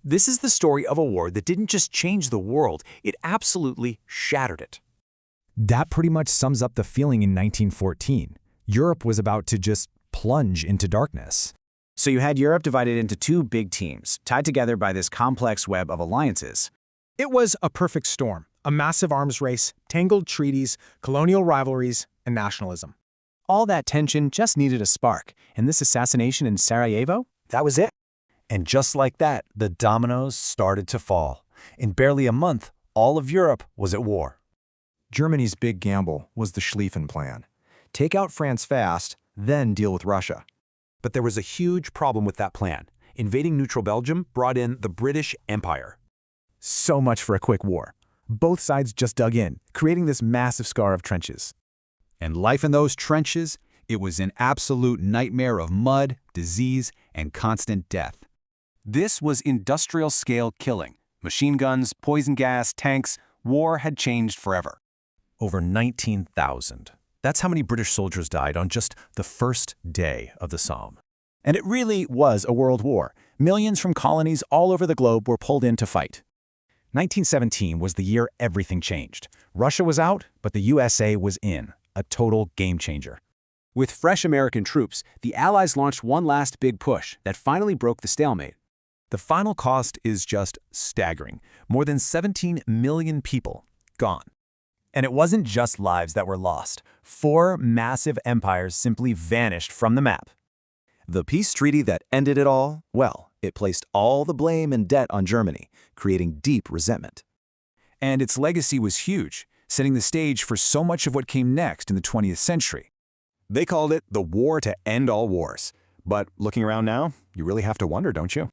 This is the story of a war that didn't just change the world, it absolutely shattered it. That pretty much sums up the feeling in 1914. Europe was about to just plunge into darkness. So you had Europe divided into two big teams, tied together by this complex web of alliances. It was a perfect storm, a massive arms race, tangled treaties, colonial rivalries, and nationalism. All that tension just needed a spark, and this assassination in Sarajevo? That was it. And just like that, the dominoes started to fall. In barely a month, all of Europe was at war. Germany's big gamble was the Schlieffen Plan. Take out France fast, then deal with Russia. But there was a huge problem with that plan. Invading neutral Belgium brought in the British Empire. So much for a quick war. Both sides just dug in, creating this massive scar of trenches. And life in those trenches, it was an absolute nightmare of mud, disease, and constant death. This was industrial-scale killing. Machine guns, poison gas, tanks, war had changed forever. Over 19,000. That's how many British soldiers died on just the first day of the Somme. And it really was a world war. Millions from colonies all over the globe were pulled in to fight. 1917 was the year everything changed. Russia was out, but the USA was in. A total game changer. With fresh American troops, the Allies launched one last big push that finally broke the stalemate. The final cost is just staggering. More than 17 million people gone. And it wasn't just lives that were lost. 4 massive empires simply vanished from the map. The peace treaty that ended it all, well, it placed all the blame and debt on Germany, creating deep resentment. And its legacy was huge, setting the stage for so much of what came next in the 20th century. They called it the war to end all wars. But looking around now, you really have to wonder, don't you?